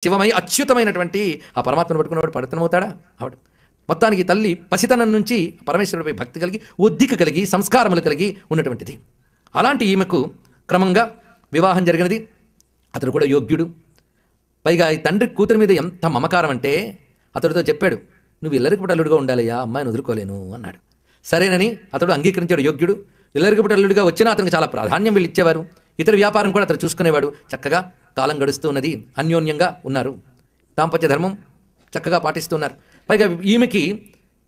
శివమై అచ్యుతమైనటువంటి ఆ పరమాత్మను పట్టుకున్నవాడు పవిత్రమవుతాడా? అవడు. మొత్తానికి తల్లి పసితనం నుంచి పరమేశ్వరుడిపై భక్తి కలిగి, ఒద్దిక కలిగి, సంస్కారములు కలిగి ఉన్నటువంటిది. అలాంటి ఈమెకు క్రమంగా వివాహం జరిగినది. అతడు కూడా యోగ్యుడు. పైగా ఈ తండ్రి కూతురి మీద ఎంత మమకారం అంటే అతడితో చెప్పాడు, నువ్వు ఇల్లరికపుటి అల్లుడుగా ఉండాలయ్యా, అమ్మాయిని వదులుకోలేను అన్నాడు. సరేనని అతడు అంగీకరించాడు. యోగ్యుడు. ఇల్లరికపుటి అల్లుడిగా వచ్చినా అతనికి చాలా ప్రాధాన్యం వీళ్ళు ఇచ్చేవారు. ఇతర వ్యాపారం కూడా అతడు చూసుకునేవాడు. చక్కగా కాలం గడుస్తూ ఉన్నది. అన్యోన్యంగా ఉన్నారు. దాంపత్య ధర్మం చక్కగా పాటిస్తున్నారు. పైగా ఈమెకి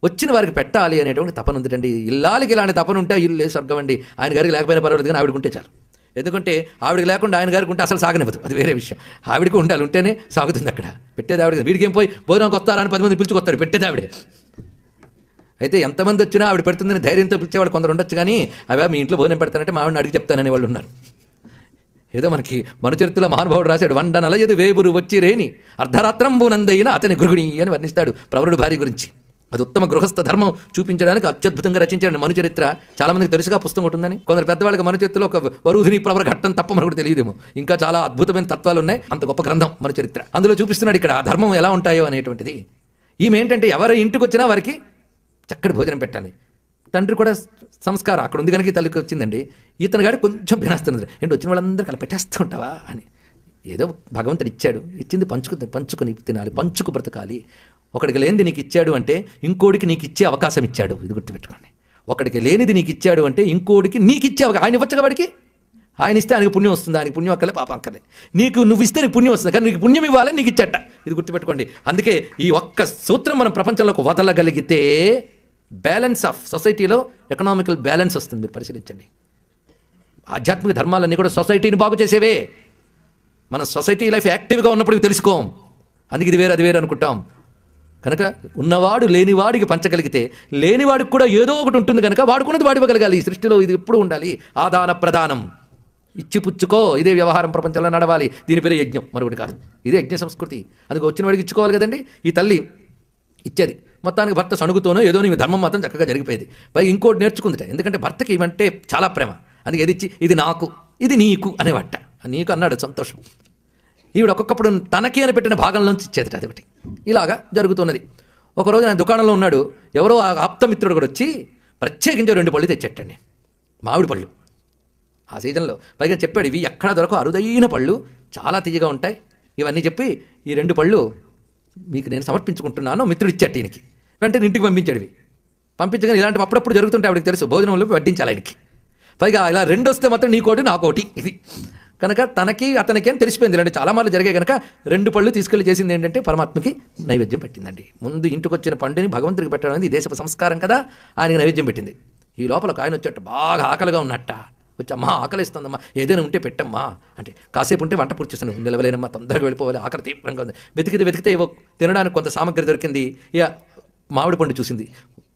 వచ్చిన వారికి పెట్టాలి అనేటువంటి తపన ఉందిటండి. ఇల్లాలకి ఇలాంటి తపన ఉంటే ఇల్లు స్వర్గం అండి. ఆయన గారికి లేకపోయినా పర్వాలేదు కానీ ఆవిడకుంటే చాలు. ఎందుకంటే ఆవిడకి లేకుండా ఆయన గారికి ఉంటే అసలు సాగనివ్వదు. అది వేరే విషయం. ఆవిడకి ఉండాలి, ఉంటేనే సాగుతుంది. అక్కడ పెట్టేది ఆవిడ. వీడికి ఏం పోయి భోజనానికి వస్తారా అని 10 మంది పిలుచుకొస్తాడు. పెట్టేది ఆవిడే. అయితే ఎంతమంది వచ్చినా ఆవిడ పెడుతుందని ధైర్యంతో పిలిచేవాడు కొందరు ఉండొచ్చు. కానీ అవే మీ ఇంట్లో భోజనం పెడతానంటే మా ఆవిడని అడిగి చెప్తానని వాళ్ళు ఉన్నారు. ఏదో మనకి మనుచరిత్రలో మహానుభావుడు రాశాడు, వండనలయదు వేబురు వచ్చి రేని అర్ధరాత్రంబునందైన అతని గృహిణి అని వర్ణిస్తాడు ప్రవరుడు భార్య గురించి. అది ఉత్తమ గృహస్థ ధర్మం చూపించడానికి అత్యద్భుతంగా రచించాడు మనుచరిత్ర. చాలా మందికి తెలుసుగా పుస్తకం ఉంటుందని. కొందరు పెద్దవాళ్ళకి మనుచరిత్రలో ఒక వరుధిని ప్రవర ఘట్టం తప్ప మనకు తెలియదేమో. ఇంకా చాలా అద్భుతమైన తత్వాలు ఉన్నాయి. అంత గొప్ప గ్రంథం మనుచరిత్ర. అందులో చూపిస్తున్నాడు ఇక్కడ ఆ ధర్మం ఎలా ఉంటాయో అనేటువంటిది. ఈమె ఏంటంటే ఎవరి ఇంటికి వచ్చినా వారికి చక్కటి భోజనం పెట్టాలి. తండ్రి కూడా సంస్కారం అక్కడ ఉంది కనుక ఈ తల్లికి వచ్చిందండి. ఇతను గారు కొంచెం వినాస్తున్నది. ఏంటి వచ్చిన వాళ్ళందరూ అలా పెట్టేస్తూ ఉంటావా అని. ఏదో భగవంతుడు ఇచ్చాడు, ఇచ్చింది పంచుకుని తినాలి, పంచుకు బ్రతకాలి. ఒకడికి లేనిది నీకు ఇచ్చాడు అంటే ఇంకోడికి నీకు ఇచ్చే అవకాశం ఇచ్చాడు. ఇది గుర్తుపెట్టుకోండి. ఒకడికి లేనిది నీకు ఇచ్చాడు అంటే ఇంకోడికి నీకు ఇచ్చే అవకాశం. ఆయన ఇవ్వచ్చు వాడికి. ఆయన ఇస్తే ఆయనకు పుణ్యం వస్తుంది. ఆయనకి పుణ్యం అక్కలే, పాపం అక్కలే. నువ్వు ఇస్తే నీకు పుణ్యం వస్తుంది, కానీ నీకు పుణ్యం ఇవ్వాలని నీకు ఇచ్చట. ఇది గుర్తుపెట్టుకోండి. అందుకే ఈ ఒక్క సూత్రం మనం ప్రపంచంలోకి వదలగలిగితే బ్యాలెన్స్ ఆఫ్ సొసైటీలో ఎకనామికల్ బ్యాలెన్స్ వస్తుంది. మీరు పరిశీలించండి. ఆధ్యాత్మిక ధర్మాలన్నీ కూడా సొసైటీని బాగు చేసేవే. మన సొసైటీ లైఫ్ యాక్టివ్గా ఉన్నప్పుడు తెలుసుకోం. అందుకే ఇది వేరు అది వేరు అనుకుంటాం. కనుక ఉన్నవాడు లేనివాడికి పంచగలిగితే లేనివాడికి కూడా ఏదో ఒకటి ఉంటుంది కనుక వాడుకున్నది వాడివ్వగలగాలి. ఈ సృష్టిలో ఇది ఎప్పుడు ఉండాలి. ఆదాన ప్రదానం, ఇచ్చి పుచ్చుకో. ఇదే వ్యవహారం ప్రపంచంలో నడవాలి. దీని పేరు యజ్ఞం, మరొకటి కాదు. ఇదే యజ్ఞ సంస్కృతి. అందుకు వచ్చిన వాడికి ఇచ్చుకోవాలి కదండి. ఈ తల్లి ఇచ్చేది. మొత్తానికి భర్త సణుగుతోనో ఏదో నీ ధర్మం మాత్రం చక్కగా జరిగిపోయేది. పైగా ఇంకోటి నేర్చుకుందిట. ఎందుకంటే భర్తకి ఇవంటే చాలా ప్రేమ. అందుకే ఏది ఇచ్చి ఇది నాకు ఇది నీకు అనేవట. నీకు అన్నాడు సంతోషం. ఈవిడ ఒక్కొక్కప్పుడు తనకి అని పెట్టిన భాగంలోంచి ఇచ్చేదట. అది ఒకటి. ఇలాగా జరుగుతున్నది. ఒకరోజు ఆయన దుకాణంలో ఉన్నాడు. ఎవరో ఆప్తమిత్రుడు కూడా వచ్చి ప్రత్యేకించి 2 పళ్ళు తెచ్చేటండి, మామిడి పళ్ళు. ఆ సీజన్లో పైగా చెప్పాడు, ఇవి ఎక్కడా దొరకవు, అరుదైన పళ్ళు, చాలా తీయగా ఉంటాయి. ఇవన్నీ చెప్పి ఈ 2 పళ్ళు మీకు నేను సమర్పించుకుంటున్నాను. మిత్రుడు ఇచ్చాడు. ఈయనకి వెంటనే ఇంటికి పంపించాడు. ఇవి పంపించగానే ఇలాంటివి అప్పుడప్పుడు జరుగుతుంటే ఆవిడకి తెలుసు. భోజనంలో వడ్డించాలి ఆయనకి. పైగా ఇలా 2 వస్తే మాత్రం నీకోటి నాకోటి. ఇది కనుక తనకి అతనికి అని తెలిసిపోయింది. ఇలాంటి చాలా మార్లు జరిగాయి కనుక 2 పళ్ళు తీసుకెళ్లి చేసింది ఏంటంటే పరమాత్మకి నైవేద్యం పెట్టిందండి. ముందు ఇంటికి వచ్చిన పండుని భగవంతుడికి పెట్టడం అనేది దేశపు సంస్కారం కదా. ఆయనకి నైవేద్యం పెట్టింది. ఈ లోపల ఆయన వచ్చేట బాగా ఆకలిగా ఉన్నట్ట. వచ్చి అమ్మా ఆకలిస్తుందమ్మా, ఏదైనా ఉంటే పెట్టమ్మా అంటే, కాసేపు ఉంటే వంట పూర్తి చేస్తాను, నిలవలేనమ్మా, తొందరగా వెళ్ళిపోవాలి, ఆకలి తీవ్రంగా ఉంది. వెతికితే ఏవో తినడానికి కొంత సామగ్రి దొరికింది. ఇక మామిడి పండు చూసింది.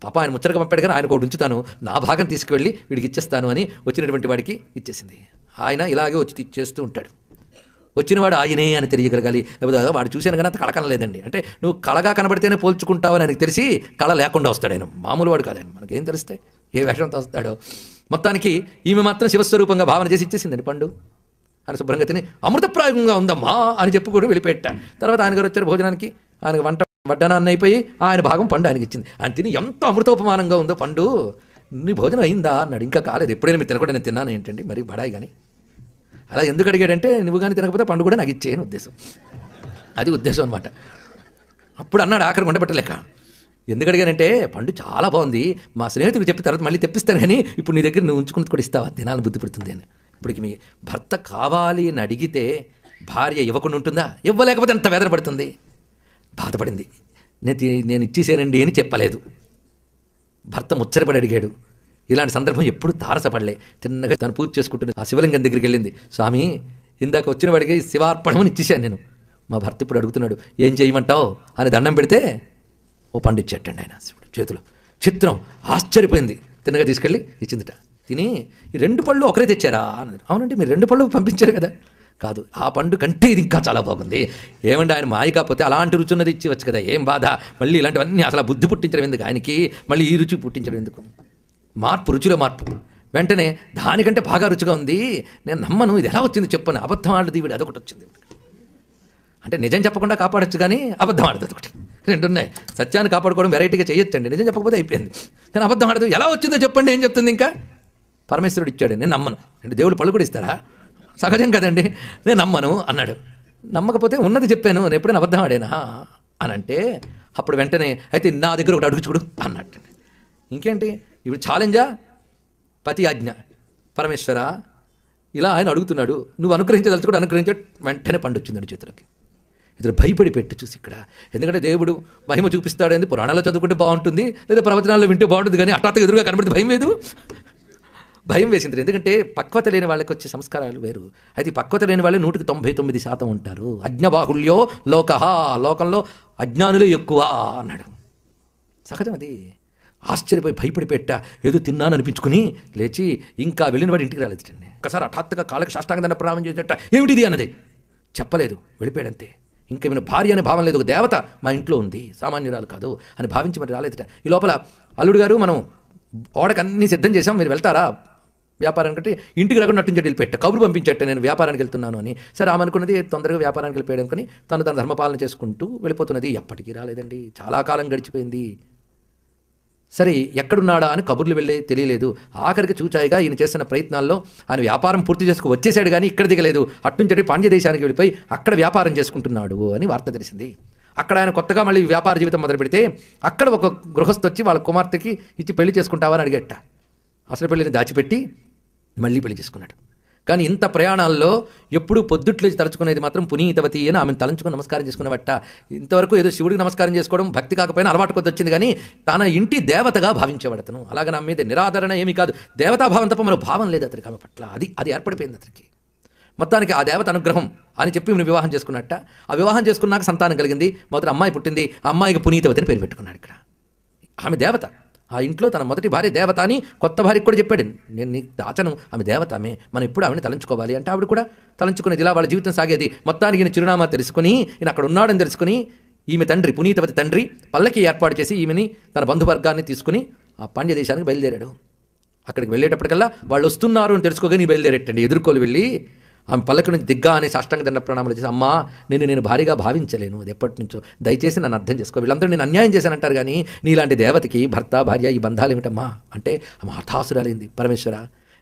పాప ఆయన ముచ్చటగా పంపాడు కానీ ఆయన ఒకటి ఉంచుతాను, నా భాగం తీసుకువెళ్ళి వీడికి ఇచ్చేస్తాను అని వచ్చినటువంటి వాడికి ఇచ్చేసింది. ఆయన ఇలాగే వచ్చి ఇచ్చేస్తూ ఉంటాడు. వచ్చినవాడు ఆయనే అని తెలియగలగాలి. లేకపోతే వాడు చూశాను కానీ అంత కళకన లేదండి. అంటే నువ్వు కళగా కనబడితేనే పోల్చుకుంటావు అని ఆయనకు తెలిసి కళ లేకుండా వస్తాడు ఆయన. మామూలు వాడు కాదు ఆయన. మనకేం తెలుస్తాయి ఏ వేషంతో వస్తాడో. మొత్తానికి ఈమె మాత్రం శివస్వరూపంగా భావన చేసి ఇచ్చేసిందండి పండు. ఆయన శుభ్రంగా తిని అమృతప్రాయంగా ఉందమ్మా అని చెప్పుకోవడం వెళ్ళిపెట్టా. తర్వాత ఆయన గారు వచ్చారు భోజనానికి. ఆయనకు వడ్డనాన్ని అయిపోయి ఆయన భాగం పండు ఆయనకి ఇచ్చింది. ఆయన తిని ఎంత అమృతోపమానంగా ఉందో పండు. నీ భోజనం అయిందా అన్నాడు. ఇంకా కాలేదు. ఎప్పుడైనా మీరు తినకుండా నేను తిన్నాను ఏంటండి మరి బడాయి. కానీ అలా ఎందుకు అడిగాడంటే నువ్వు కానీ తినకపోతే పండు కూడా నాకు ఇచ్చేయని ఉద్దేశం. అది ఉద్దేశం అనమాట. అప్పుడు అన్నాడు ఆఖరి ఉండబట్టలేక, ఎందుకు అడిగానంటే పండు చాలా బాగుంది, మా స్నేహితుడికి చెప్పిన తర్వాత మళ్ళీ తెప్పిస్తాను, కానీ ఇప్పుడు నీ దగ్గర నువ్వు ఉంచుకుని కూడా ఇస్తావా, తినాలని బుద్ధి పెడుతుంది అని. ఇప్పటికి మీ భర్త కావాలి అని అడిగితే భార్య ఇవ్వకుండా ఉంటుందా? ఇవ్వలేకపోతే ఎంత వేదన పడుతుంది. బాధపడింది. నేను ఇచ్చేసానండి అని చెప్పలేదు. భర్త ముచ్చరపడి అడిగాడు. ఇలాంటి సందర్భం ఎప్పుడు తారసపడలే. తిన్నగా తను పూజ చేసుకుంటుంది. ఆ శివలింగం దగ్గరికి వెళ్ళింది. స్వామి, ఇందాక వచ్చిన వాడికి శివార్పణమని ఇచ్చేసాను నేను. మా భర్త ఇప్పుడు అడుగుతున్నాడు ఏం చేయమంటావు అని దండం పెడితే ఓ పండు ఇచ్చేటండి ఆయన శివుడు చేతిలో. చిత్రం, ఆశ్చర్యపోయింది. తిన్నగా తీసుకెళ్ళి ఇచ్చిందిట. తిని ఈ 2 పళ్ళు ఒకరే తెచ్చారా అన్నది. అవునండి, మీరు 2 పళ్ళు పంపించారు కదా. కాదు, ఆ పండు కంటే ఇది ఇంకా చాలా బాగుంది. ఏమంటే ఆయన మాయ కాకపోతే అలాంటి రుచి ఉన్నది ఇచ్చివచ్చు కదా, ఏం బాధ. మళ్ళీ ఇలాంటివన్నీ అసలు బుద్ధి పుట్టించడం ఎందుకు ఆయనకి, మళ్ళీ ఈ రుచి పుట్టించడం ఎందుకు. మార్పు, రుచిలో మార్పు. వెంటనే దానికంటే బాగా రుచిగా ఉంది, నేను నమ్మను, ఇది ఎలా వచ్చింది చెప్పను, అబద్ధం ఆడది వీడు, అదొకటి వచ్చింది. అంటే నిజం చెప్పకుండా కాపాడొచ్చు కానీ అబద్ధం ఆడదు ఒకటి. రెండు ఉన్నాయి. సత్యాన్ని కాపాడుకోవడం వెరైటీగా చేయొచ్చండి, నిజం చెప్పకపోతే అయిపోయింది. కానీ అబద్ధం ఆడదు. ఎలా వచ్చిందో చెప్పండి, ఏం చెప్తుంది? ఇంకా పరమేశ్వరుడు ఇచ్చాడు, నేను నమ్మను అంటే దేవుడు పళ్ళు కూడా ఇస్తారా? సహజం కదండి. నేను నమ్మను అన్నాడు. నమ్మకపోతే ఉన్నది చెప్పాను, నేను ఎప్పుడైనా అబద్ధం ఆడేనా అని అంటే అప్పుడు వెంటనే అయితే నా దగ్గర ఒకటి అడుగు చూడు అన్నట్టు. ఇంకేంటి ఇప్పుడు ఛాలెంజా? పతి ఆజ్ఞ. పరమేశ్వర ఇలా ఆయన అడుగుతున్నాడు, నువ్వు అనుగ్రహించదలుచు కూడా అనుగ్రహించే వెంటనే పండు వచ్చిందండి చేతులకి. ఇతడు భయపడి పెట్టి చూసి ఇక్కడ, ఎందుకంటే దేవుడు మహిమ చూపిస్తాడని పురాణాల్లో చదువుకుంటే బాగుంటుంది, లేదా ప్రవచనాల్లో వింటే బాగుంటుంది, కానీ హఠాత్తుగా ఎదురుగా కనబడితే భయం లేదు. భయం వేసింది. ఎందుకంటే పక్వత లేని వాళ్ళకి వచ్చే సంస్కారాలు వేరు. అయితే పక్వత లేని వాళ్ళు 99% ఉంటారు. అజ్ఞబాహుల్యో లోకః, లోకంలో అజ్ఞానులే ఎక్కువ అన్నాడు. సహజం అది. ఆశ్చర్యపోయి భయపడి పెట్ట ఏదో తిన్నాను అనిపించుకుని లేచి ఇంకా వెళ్ళిన వాడు ఇంటికి రాలేదండి. ఒకసారి హఠాత్తుగా కాళ్ళకి సాష్టాంగ ప్రణామం చేసేట ఏమిటిది అన్నది చెప్పలేదు, వెళ్ళిపోయాడంతే. ఇంకేమైనా భార్య అనే భావం లేదు, ఒక దేవత మా ఇంట్లో ఉంది, సామాన్యురాలు కాదు అని భావించి మరి రాలేదట. ఈ లోపల అల్లుడు గారు మనం ఓడకు అన్నీ సిద్ధం చేసాం, మీరు వెళ్తారా వ్యాపారానికి? అంటే ఇంటికి రాకుండా నట్టుంచి వెళ్ళిపెట్ట, కబురు పంపించట్టే నేను వ్యాపారానికి వెళ్తున్నాను అని. సరే ఆమె అనుకున్నది తొందరగా వ్యాపారానికి వెళ్ళిపోయాడు కానీ తను తన ధర్మపాలన చేసుకుంటూ వెళ్ళిపోతున్నది. ఎప్పటికీ రాలేదండి, చాలా కాలం గడిచిపోయింది. సరే ఎక్కడున్నాడా అని కబుర్లు వెళ్ళే తెలియలేదు. ఆఖరికి చూచాయిగా ఈయన చేస్తున్న ప్రయత్నాల్లో ఆయన వ్యాపారం పూర్తి చేసుకు వచ్చేసాడు కానీ ఇక్కడ దిగలేదు. అట్నుంచి పాండ్య దేశానికి వెళ్ళిపోయి అక్కడ వ్యాపారం చేసుకుంటున్నాడు అని వార్త తెలిసింది. అక్కడ ఆయన కొత్తగా మళ్ళీ వ్యాపార జీవితం మొదలు పెడితే అక్కడ ఒక గృహస్థు వచ్చి వాళ్ళ కుమార్తెకి ఇచ్చి పెళ్లి చేసుకుంటావని అడిగేట. అసలు పెళ్లిని దాచిపెట్టి మళ్ళీ పెళ్లి చేసుకున్నాడు. కానీ ఇంత ప్రయాణాల్లో ఎప్పుడూ పొద్దుట్లేసి తలుచుకునేది మాత్రం పునీతవతి అని ఆమెను తలంచుకుని నమస్కారం చేసుకునేవట. ఇంతవరకు ఏదో శివుడికి నమస్కారం చేసుకోవడం భక్తి కాకపోయినా అలవాటు కొద్ది వచ్చింది, కానీ తన ఇంటి దేవతగా భావించేవాడతను. అలాగే నా మీద నిరాదరణ ఏమీ కాదు, దేవతాభావం తప్ప మరో భావం లేదు అతనికి ఆమె పట్ల. అది ఏర్పడిపోయింది అతనికి. మొత్తానికి ఆ దేవత అనుగ్రహం అని చెప్పి ఈమెను వివాహం చేసుకున్నట్ట. ఆ వివాహం చేసుకున్నాక సంతానం కలిగింది. మొదట అమ్మాయి పుట్టింది. ఆ అమ్మాయికి పునీతవతి అని పేరు పెట్టుకున్నాడు. ఇక్కడ ఆమె దేవత, ఆ ఇంట్లో తన మొదటి భార్య దేవత అని కొత్త భార్యకు కూడా చెప్పాడు, నేను నీకు దాచను, ఆమె దేవత, ఆమె మనం ఎప్పుడు ఆమెను తలంచుకోవాలి అంటే ఆవిడ కూడా తలంచుకునేది. ఇలా వాళ్ళ జీవితం సాగేది. మొత్తానికి ఈయన చిరునామా తెలుసుకుని ఈయన అక్కడ ఉన్నాడని తెలుసుకుని ఈమె తండ్రి పునీతవతి తండ్రి పల్లకి ఏర్పాటు చేసి ఈమెని తన బంధువర్గాన్ని తీసుకుని ఆ పాండ్య దేశానికి బయలుదేరాడు. అక్కడికి వెళ్ళేటప్పటికల్లా వాళ్ళు వస్తున్నారు అని తెలుసుకోగానే బయలుదేరేటండి. ఎదుర్కోలు వెళ్ళి ఆమె పల్లకి నుంచి దిగ్గా అని సాష్టాంగ దండ ప్రణామాలు చేసి, అమ్మా నేను భారీగా భావించలేను, అది ఎప్పటి నుంచో, దయచేసి నన్ను అర్థం చేసుకో, వీళ్ళందరూ నేను అన్యాయం చేశానంటారు కానీ నీలాంటి దేవతకి భర్త భార్య ఈ బంధాలు ఏమిటమ్మా అంటే ఆమె హఠాసురాలైంది. పరమేశ్వర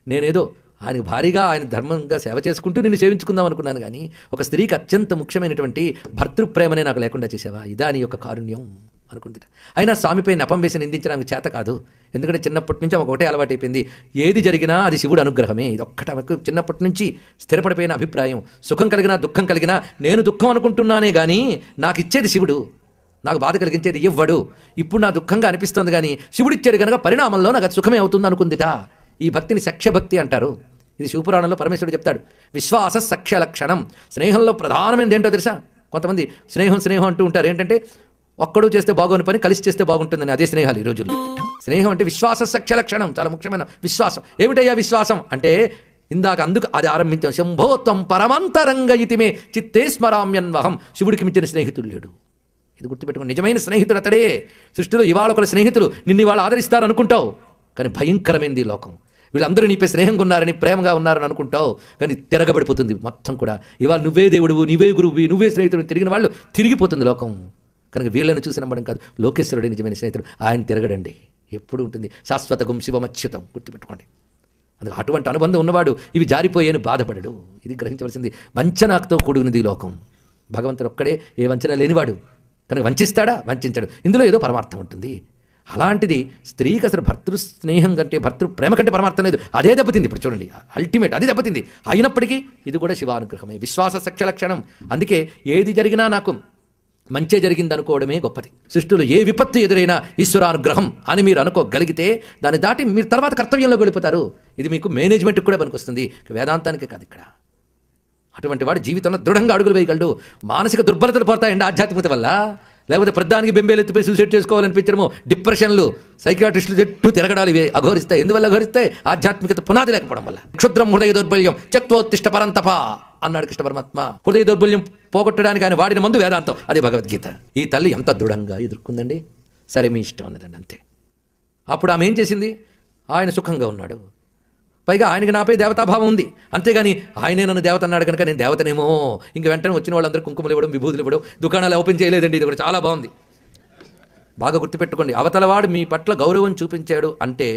నేనేదో ఆయనకు భారీగా ఆయన ధర్మంగా సేవ చేసుకుంటూ నిన్ను సేవించుకుందాం అనుకున్నాను, కానీ ఒక స్త్రీకి అత్యంత ముఖ్యమైనటువంటి భర్తృప్రేమనే నాకు లేకుండా చేసావా, ఇదా నీ యొక్క కారుణ్యం అనుకుంది. అయినా స్వామిపై నెపం వేసి నిందించడానికి చేత కాదు. ఎందుకంటే చిన్నప్పటి నుంచి ఆమెకు ఒకటే అలవాటు అయిపోయింది, ఏది జరిగినా అది శివుడు అనుగ్రహమే. ఇది ఒక్కటి ఆమెకు చిన్నప్పటి నుంచి స్థిరపడిపోయిన అభిప్రాయం. సుఖం కలిగినా దుఃఖం కలిగినా నేను దుఃఖం అనుకుంటున్నానే కానీ నాకు ఇచ్చేది శివుడు, నాకు బాధ కలిగించేది ఇవ్వడు. ఇప్పుడు నా దుఃఖంగా అనిపిస్తుంది కానీ శివుడు ఇచ్చాడు కనుక పరిణామంలో నాకు అది సుఖమే అవుతుంది అనుకుందిట. ఈ భక్తిని సఖ్యభక్తి అంటారు. ఇది శివపురాణంలో పరమేశ్వరుడు చెప్తాడు. విశ్వాస సఖ్య లక్షణం. స్నేహంలో ప్రధానమైనది ఏంటో తెలుసా? కొంతమంది స్నేహం అంటూ ఉంటారు. ఏంటంటే ఒక్కడు చేస్తే బాగోని పని కలిసి చేస్తే బాగుంటుందని. అదే స్నేహాలు ఈ రోజుల్లో. స్నేహం అంటే విశ్వాస సఖ్య లక్షణం, చాలా ముఖ్యమైన విశ్వాసం. ఏమిటయ్యా విశ్వాసం అంటే ఇందాక అందుకు అది ఆరంభించాం. శంభోత్వం పరమంతరంగ ఇతిమే చిత్తే స్మరామ్యన్వహం. శివుడికి మించిన స్నేహితుడు లేడు. ఇది గుర్తుపెట్టుకోండి. నిజమైన స్నేహితుడు అతడే. సృష్టిలో ఇవాళ ఒకరు స్నేహితులు నిన్ను ఇవాళ ఆదరిస్తారు అనుకుంటావు, కానీ భయంకరమైంది లోకం. వీళ్ళందరూ నీపై స్నేహంగా ఉన్నారని ప్రేమగా ఉన్నారని అనుకుంటావు, కానీ తిరగబడిపోతుంది మొత్తం కూడా. ఇవాళ నువ్వే దేవుడువు, నువ్వే గురువు, నువ్వే స్నేహితుడు తిరిగిన వాళ్ళు తిరిగిపోతుంది లోకం. కనుక వీళ్ళని చూసి నమ్మడం కాదు, లోకేశ్వరుడే నిజమైన స్నేహితుడు. ఆయన తిరగడండి, ఎప్పుడు ఉంటుంది. శాశ్వతకం శివమచ్యుతం, గుర్తుపెట్టుకోండి. అందుకు అటువంటి అనుబంధం ఉన్నవాడు ఇవి జారిపోయేని బాధపడడు. ఇది గ్రహించవలసింది. వంచనతో కూడినది లోకం. భగవంతుడు ఒక్కడే, ఏ వంచన లేనివాడు. కనుక వంచిస్తాడా? వంచడు. ఇందులో ఏదో పరమార్థం ఉంటుంది. అలాంటిది స్త్రీకి అసలు భర్తృ స్నేహం కంటే భర్తృ ప్రేమ కంటే పరమార్థం లేదు. అదే దెబ్బతింది. ఇప్పుడు చూడండి, అల్టిమేట్ అది దెబ్బతింది. అయినప్పటికీ ఇది కూడా శివానుగ్రహమే, విశ్వాస సఖ్య లక్షణం. అందుకే ఏది జరిగినా నాకు మంచి జరిగింది అనుకోవడమే గొప్పది. సృష్టిలో ఏ విపత్తు ఎదురైనా ఈశ్వరానుగ్రహం అని మీరు అనుకోగలిగితే దాన్ని దాటి మీరు తర్వాత కర్తవ్యంలో వెళ్ళిపోతారు. ఇది మీకు మేనేజ్మెంట్కి కూడా పనికొస్తుంది, వేదాంతానికే కాదు. ఇక్కడ అటువంటి వాడు జీవితంలో దృఢంగా అడుగులు వేయగలడు. మానసిక దుర్బలతలు పోతాయండి ఆధ్యాత్మికత వల్ల. లేకపోతే ప్రధానికి బెంబేలెత్తిపోయి సూసైడ్ చేసుకోవాలనిపించడము, డిప్రెషన్లు, సైకియాట్రిస్టులు చెట్టు తిరగడాలు ఇవే అఘోరిస్తాయి. ఎందువల్ల అఘోరిస్తాయి? ఆధ్యాత్మికత పునాది లేకపోవడం వల్ల. క్షుద్రం హృదయ దౌర్బల్యం చక్తోత్తిష్ట పరంతప అన్నాడు కృష్ణ పరమాత్మ. హృదయ దౌర్బల్యం పోగొట్టడానికి ఆయన వాడిన మందు వేదాంతం, అదే భగవద్గీత. ఈ తల్లి ఎంత దృఢంగా ఎదుర్కొందండి. సరే మీ ఇష్టం అన్నదండి, అంతే. అప్పుడు ఆమె ఏం చేసింది? ఆయన సుఖంగా ఉన్నాడు, పైగా ఆయనకి నాపై దేవతాభావం ఉంది. అంతేగాని ఆయనే నన్ను దేవత అన్నాడు కనుక నేను దేవతనేమో. ఇంక వెంటనే వచ్చిన వాళ్ళందరూ కుంకుమలు ఇవ్వడం, విభూతులు ఇవ్వడం, దుకాణాలు ఓపెన్ చేయలేదండి. ఇది కూడా చాలా బాగుంది, బాగా గుర్తుపెట్టుకోండి. అవతలవాడు మీ పట్ల గౌరవం చూపించాడు అంటే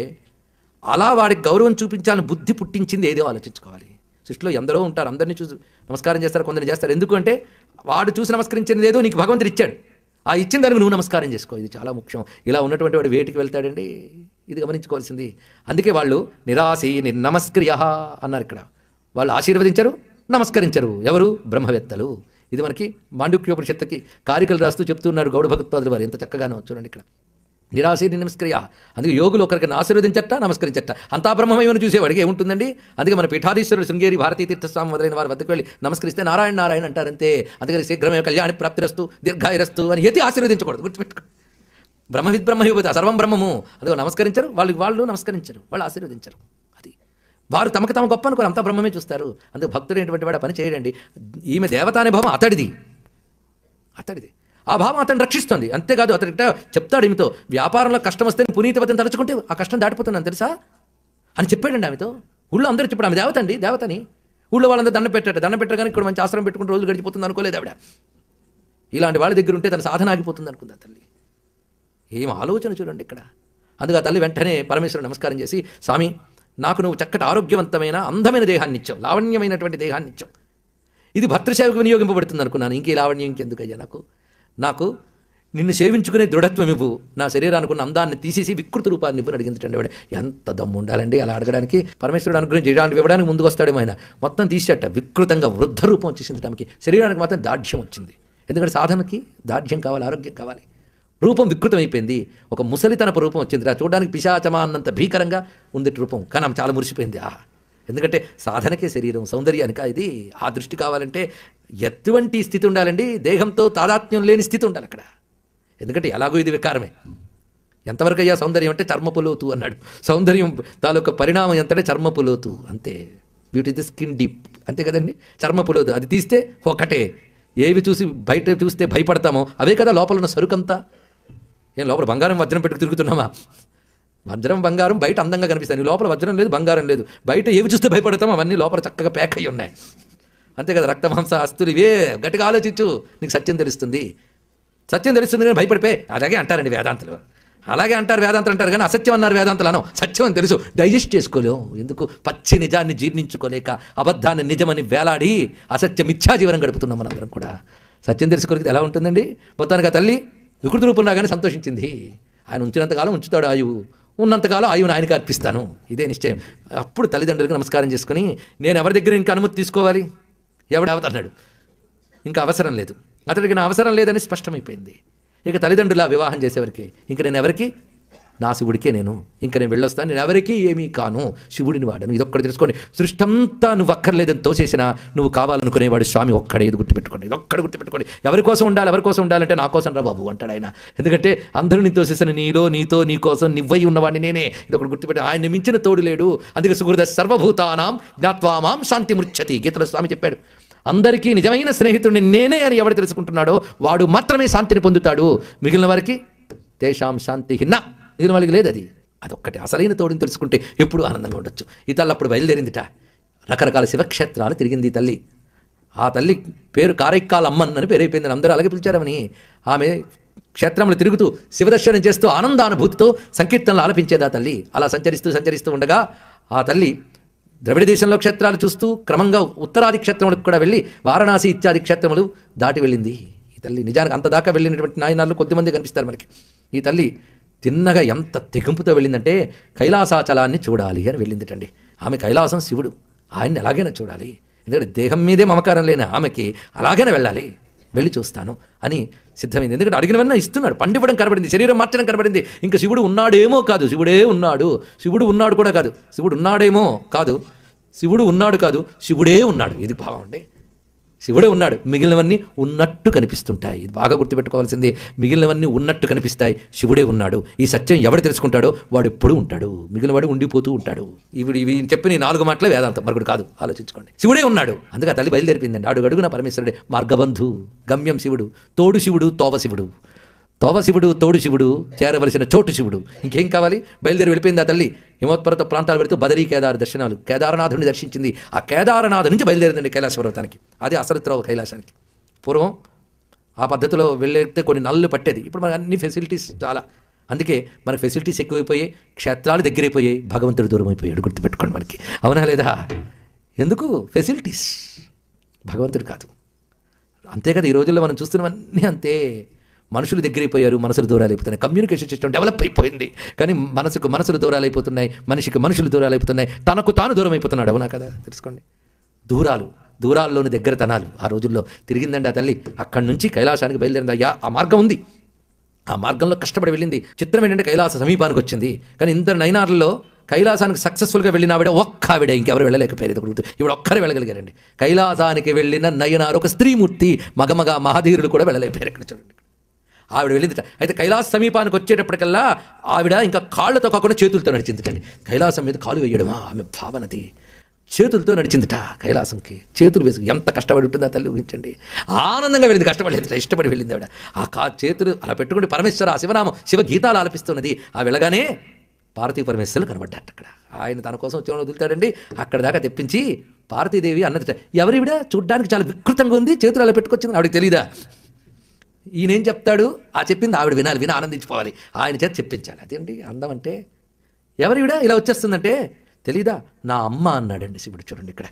అలా వాడికి గౌరవం చూపించాలని బుద్ధి పుట్టించింది ఏదో ఆలోచించుకోవాలి. సృష్టిలో ఎందరో ఉంటారు, అందరినీ చూసి నమస్కారం చేస్తారు, కొందరు చేస్తారు. ఎందుకంటే వాడు చూసి నమస్కరించింది ఏదో నీకు భగవంతుడు ఇచ్చాడు, ఆ ఇచ్చిన దానికి నువ్వు నమస్కారం చేసుకో. ఇది చాలా ముఖ్యం. ఇలా ఉన్నటువంటి వాడు వేటికి వెళ్తాడండి, ఇది గమనించుకోవాల్సింది. అందుకే వాళ్ళు నిరాశీ నిర్నమస్క్రియ అన్నారు. ఇక్కడ వాళ్ళు ఆశీర్వదించరు, నమస్కరించరు. ఎవరు? బ్రహ్మవేత్తలు. ఇది మనకి మాండుక్యోపనిషత్తుకి కారికలు రాస్తూ చెప్తున్నారు గౌడ భగవత్పాదులు వారు. ఎంత చక్కగానో చూడండి ఇక్కడ. నిరాశీ నిర్నమస్క్రియ. అందుకే యోగులు ఒకరికి ఆశీర్వదించట, నమస్కరించట. అంతా బ్రహ్మమయమని చూసేవాడికి ఏముంటుందండి. అందుకే మన పీఠాధీశ్వరుడు శృంగేరి భారతీ తీర్థస్వామి మొదలైన వారి వద్దకు వెళ్ళి నమస్కరిస్తే నారాయణ నారాయణ అంటారంతే. అందుకని శీఘ్రమే కళ్యాణ ప్రాప్తిరస్తు దీర్ఘాయురస్తు అని ఎత్తి ఆశీర్వదించకూడదు, గుర్తుపెట్టుకో. బ్రహ్మవిద్ బ్రహ్మయువత సర్వం బ్రహ్మము. అందుకో నమస్కరించరు, వాళ్ళు నమస్కరించరు, వాళ్ళు ఆశీర్వదించరు. అది వారు తమకు తమ గొప్ప అనుకోరు, అంతా బ్రహ్మమే చూస్తారు. అందుకు భక్తుడు ఏంటువంటి వాడు పని చేయడండి. ఈమె దేవత అనే భావం అతడిది. ఆ భావం అతను రక్షిస్తుంది. అంతేకాదు అతడిట చెప్తాడు ఈమెతో, వ్యాపారంలో కష్టం వస్తే పునీతవతిని తలుచుకుంటే ఆ కష్టం దాటిపోతున్నాను తెలుసా అని చెప్పాడండి ఆమెతో. ఊళ్ళో అందరూ చెప్పాడు ఆమె దేవత అండి, దేవతని. ఊళ్ళో వాళ్ళందరూ దండం పెట్టగానే ఇక్కడ మంచి ఆశ్రమం పెట్టుకుని రోజులు గడిచిపోతుంది అనుకోలేదు ఆవిడ. ఇలాంటి వాళ్ళ దగ్గర ఉంటే తన సాధన ఆగిపోతుంది అనుకుంది ఆ తల్లి. ఏం ఆలోచన చూడండి ఇక్కడ. అందుకు ఆ తల్లి వెంటనే పరమేశ్వరుడు నమస్కారం చేసి, స్వామి నాకు నువ్వు చక్కటి ఆరోగ్యవంతమైన అందమైన దేహాన్ని ఇచ్చావు, లావణ్యమైనటువంటి దేహాన్ని ఇచ్చావు. ఇది భర్తృసేవకు వినియోగింపబడుతుంది అనుకున్నాను. ఇంకే లావణ్యం ఇంకెందుకయ్యా నాకు నిన్ను సేవించుకునే దృఢత్వం ఇవ్వు, నా శరీరానికి ఉన్న అందాన్ని తీసేసి వికృత రూపాన్ని ఇవ్వని అడిగిందండి ఆవిడ. ఎంత దమ్ము ఉండాలండి అలా అడగడానికి. పరమేశ్వరుడు అనుగ్రహించి ఇలాంటివి ఇవ్వడానికి ముందుకు వస్తాడేమో ఆయన. మొత్తం తీసేట వికృతంగా వృద్ధ రూపం వచ్చేసింది ఆమెకి. శరీరానికి మాత్రం దాఢ్యం వచ్చింది. ఎందుకంటే సాధనకి దాఢ్యం కావాలి, ఆరోగ్యం కావాలి. రూపం వికృతం అయిపోయింది, ఒక ముసలితనపు రూపం వచ్చింది. చూడడానికి పిశాచమా అన్నంత భీకరంగా ఉంది రూపం. కానీ ఆమె చాలా మురిసిపోయింది. ఎందుకంటే సాధనకే శరీరం, సౌందర్యానిక ఇది. ఆ దృష్టి కావాలంటే ఎటువంటి స్థితి ఉండాలండి, దేహంతో తాదాత్మ్యం లేని స్థితి ఉండాలి అక్కడ. ఎందుకంటే ఎలాగో ఇది వికారమే. ఎంతవరకు అయ్యా సౌందర్యం అంటే చర్మపులోతు అన్నాడు. సౌందర్యం తాలూకా పరిణామం ఎంతంటే చర్మపులోతు అంతే. బ్యూటీ ది స్కిన్ డీప్, అంతే కదండి. చర్మపులోతు అది తీస్తే ఒకటే. ఏవి చూసి బయట చూస్తే భయపడతామో అవే కదా లోపల ఉన్న సరుకంతా. ఏం లోపల బంగారం వజ్రం పెట్టుకు తిరుగుతున్నామా? వజ్రం బంగారం బయట అందంగా కనిపిస్తాయి, లోపల వజ్రం లేదు, బంగారం లేదు. బయట ఏవి చూస్తే భయపడతామో అవన్నీ లోపల చక్కగా ప్యాక్ అయ్యి ఉన్నాయి, అంతే కదా. రక్తమాంస అస్తులు ఇవే. గట్టిగా ఆలోచించు, నీకు సత్యం తెలుస్తుంది. సత్యం తెలుస్తుంది కానీ భయపడిపోయి అలాగే అంటారండి వేదాంతులు. అలాగే అంటారు వేదాంతులు అంటారు కానీ అసత్యం అన్నారు వేదాంతులు అనో. సత్యం అని తెలుసు, డైజెస్ట్ చేసుకోలేం. ఎందుకు? పచ్చి నిజాన్ని జీర్ణించుకోలేక అబద్ధాన్ని నిజమని వేలాడి అసత్య మిథ్యాజీవనం గడుపుతున్నాం మనందరం కూడా. సత్యం తెలుసుకోలేక ఎలా ఉంటుందండి? మొత్తానికి ఆ తల్లి వికృతి రూపం రాగానే సంతోషించింది. ఆయన ఉంచినంతకాలం ఉంచుతాడు ఆయువు, ఉన్నంతకాలం ఆయువుని ఆయనకి అర్పిస్తాను, ఇదే నిశ్చయం. అప్పుడు తల్లిదండ్రులకు నమస్కారం చేసుకుని, నేను ఎవరి దగ్గర ఇంకా అనుమతి తీసుకోవాలి? ఎవడవుతున్నాడు, ఇంకా అవసరం లేదు, అతడికి నా అవసరం లేదని స్పష్టమైపోయింది. ఇక తల్లిదండ్రుల వివాహం చేసేవరికి ఇంక నేను ఎవరికి? నా శివుడికే నేను, ఇంకా నేను వెళ్ళొస్తాను, నేను ఎవరికి ఏమీ కాను, శివుడిని వాడను. ఇదొక్కటి తెలుసుకోండి. సృష్టంతా నువ్వు అక్కర్లేదని తోసేసినా నువ్వు కావాలనుకునేవాడు స్వామి ఒక్కడే. ఇది గుర్తుపెట్టుకోండి, ఇదొక్కడే గుర్తుపెట్టుకోండి. ఎవరి కోసం ఉండాలి, ఎవరి కోసం ఉండాలంటే నా కోసం రా బాబు అంటాడు ఆయన. ఎందుకంటే అందరిని తోసేసిన నీలో, నీతో, నీ కోసం నివ్వై ఉన్నవాడిని నేనే. ఇదొకటి గుర్తుపెట్టి, ఆయన మించిన తోడు లేడు. అందుకే సుహృద సర్వభూతానాం జ్ఞాత్వామాం శాంతి మృచ్చతి గీతలో స్వామి చెప్పాడు. అందరికీ నిజమైన స్నేహితుడిని నేనే అని ఎవడు తెలుసుకుంటున్నాడో వాడు మాత్రమే శాంతిని పొందుతాడు. మిగిలిన వారికి తేషాం శాంతి హిన్న, మిగిలిన వాళ్ళకి లేదు. అదొక్కటి అసలైన తోడుని తెలుసుకుంటే ఎప్పుడు ఆనందంగా ఉండొచ్చు. ఈ తల్లి అప్పుడు బయలుదేరిందిట. రకరకాల శివక్షేత్రాలు తిరిగింది ఈ తల్లి. ఆ తల్లి పేరు కారైక్కాల అమ్మన్ అని పేరు అయిపోయిందని అందరూ అలాగే పిలిచారమని. ఆమె క్షేత్రంలో తిరుగుతూ శివదర్శనం చేస్తూ ఆనందానుభూతితో సంకీర్తనలు ఆలపించేది ఆ తల్లి. అలా సంచరిస్తూ ఉండగా ఆ తల్లి ద్రవిడ దేశంలో క్షేత్రాలు చూస్తూ క్రమంగా ఉత్తరాది క్షేత్రములకు కూడా వెళ్ళి వారణాసి ఇత్యాది క్షేత్రములు దాటి వెళ్ళింది ఈ తల్లి. నిజానికి అంత దాకా వెళ్ళినటువంటి నాయనాళ్ళు కొద్దిమంది కనిపిస్తారు మనకి. ఈ తల్లి తిన్నగా ఎంత తెగింపుతో వెళ్ళిందంటే కైలాసాచలాన్ని చూడాలి అని వెళ్ళిందిటండి. ఆమె కైలాసం శివుడు, ఆయన్ని ఎలాగైనా చూడాలి. ఎందుకంటే దేహం మీదే మమకారం లేని ఆమెకి అలాగైనా వెళ్ళాలి, వెళ్ళి చూస్తాను అని సిద్ధమైంది. ఎందుకంటే అడిగినవన్నా ఇస్తున్నాడు. పండివ్వడం కనబడింది, శరీరం మార్చడం కనబడింది. ఇంకా శివుడు ఉన్నాడేమో కాదు, శివుడే ఉన్నాడు. శివుడు ఉన్నాడు కూడా కాదు, శివుడు ఉన్నాడేమో కాదు, శివుడు ఉన్నాడు కాదు, శివుడే ఉన్నాడు. ఇది భావం అండి. శివుడే ఉన్నాడు, మిగిలినవన్నీ ఉన్నట్టు కనిపిస్తుంటాయి. ఇది బాగా గుర్తుపెట్టుకోవాల్సింది. మిగిలినవన్నీ ఉన్నట్టు కనిపిస్తాయి, శివుడే ఉన్నాడు. ఈ సత్యం ఎవడు తెలుసుకుంటాడో వాడు ఎప్పుడు ఉంటాడు, మిగిలిన వాడు ఉండిపోతూ ఉంటాడు. ఇవి చెప్పిన ఈ 4 మాటలే వేదాంతం, మరొకటి కాదు. ఆలోచించుకోండి. శివుడే ఉన్నాడు. అందుకే తల్లి బయలుదేరిపోయిందండి. అడుగడుగున పరమేశ్వరుడే మార్గబంధు, గమ్యం శివుడు, తోడు శివుడు, తోవ శివుడు. తోవ శివుడు తోడు శివుడు చేరవలసిన చోటు శివుడు, ఇంకేం కావాలి? బయలుదేరి వెళ్ళిపోయింది ఆ తల్లి. హిమోత్పర్వత ప్రాంతాలు పెడుతూ బదరీ కేదార్ దర్శనాలు, కేదారనాథుని దర్శించింది. ఆ కేదారనాథు నుంచి బయలుదేరిందండి కైలాస పర్వతానికి. అది అసలు త్రోవ కైలాసానికి. పూర్వం ఆ పద్ధతిలో వెళ్ళితే కొన్ని నల్లు పట్టేది. ఇప్పుడు మనకు అన్ని ఫెసిలిటీస్ చాలా, అందుకే మనకు ఫెసిలిటీస్ ఎక్కువైపోయాయి, క్షేత్రాలు దగ్గరైపోయాయి, భగవంతుడు దూరం అయిపోయాడు. గుర్తుపెట్టుకోండి మనకి, అవునా లేదా? ఎందుకు? ఫెసిలిటీస్, భగవంతుడు కాదు. అంతే కదా, ఈ రోజుల్లో మనం చూస్తున్నవన్నీ అంతే. మనుషులు దగ్గరైపోయారు, మనసులు దూరాలు అయిపోతున్నాయి. కమ్యూనికేషన్ సిస్టమ్ డెవలప్ అయిపోయింది, కానీ మనసులు దూరాలు అయిపోతున్నాయి, మనిషికి మనుషులు దూరాలు అయిపోతున్నాయి, తనకు తాను దూరం అయిపోతున్నాడు. అవునా కదా? తెలుసుకోండి. దూరాల్లోని దగ్గరతనాలు ఆ రోజుల్లో తిరిగిందండి ఆ తల్లి. అక్కడి నుంచి కైలాసానికి బయలుదేరింది. అయ్యా, ఆ మార్గం ఉంది, ఆ మార్గంలో కష్టపడి వెళ్ళింది. చిత్రం ఏంటంటే కైలాస సమీపానికి వచ్చింది, కానీ ఇందరు నయనార్లలో కైలాసానికి సక్సెస్ఫుల్గా వెళ్ళిన ఆవిడ ఒక్క ఆవిడ, ఇంకెవరు వెళ్ళలేకపోయారు. ఇప్పుడు ఒక్కరే వెళ్ళగలిగారండి. కైలాసానికి వెళ్ళిన నయనారు ఒక స్త్రీమూర్తి, మగమగ మహాధీరులు కూడా వెళ్ళలేకపోయారు. ఇక్కడ చూడండి, ఆవిడ వెళ్ళిందిట. అయితే కైలాస సమీపానికి వచ్చేటప్పటికల్లా ఆవిడ ఇంకా కాళ్ళతో కాకుండా చేతులతో నడిచిందిటండి. కైలాసం మీద కాలు వేయడమా ఆమె భావనది. చేతులతో నడిచిందిట కైలాసంకి, చేతులు వేసుకు. ఎంత కష్టపడి ఉంటుందో తల్లి ఊహించండి. ఆనందంగా వెళ్ళింది, కష్టపడలేదు, ఇష్టపడి వెళ్ళింది ఆవిడ. ఆ చేతులు అలా పెట్టుకుంటే పరమేశ్వర ఆ శివనామం, శివ గీతాలు ఆలపిస్తున్నది. ఆ వెళ్ళగానే పార్వతీ పరమేశ్వరులు కనబడ్డారు అక్కడ. ఆయన తన కోసం వచ్చి వదులుతాడండి. అక్కడ దాకా తెప్పించి పార్వతీదేవి అన్నదిట, ఎవరివిడ చూడ్డానికి చాలా వికృతంగా ఉంది, చేతులు అలా పెట్టుకొచ్చింది. ఆవిడకి తెలీదా? ఈయనేం చెప్తాడు, ఆ చెప్పింది ఆవిడ వినాలి, ఆనందించిపోవాలి, ఆయన చేత చెప్పించాలి. అదేంటి అందం అంటే? ఎవరివిడ ఇలా వచ్చేస్తుందంటే తెలీదా? నా అమ్మ అన్నాడండి శివుడు. చూడండి ఇక్కడ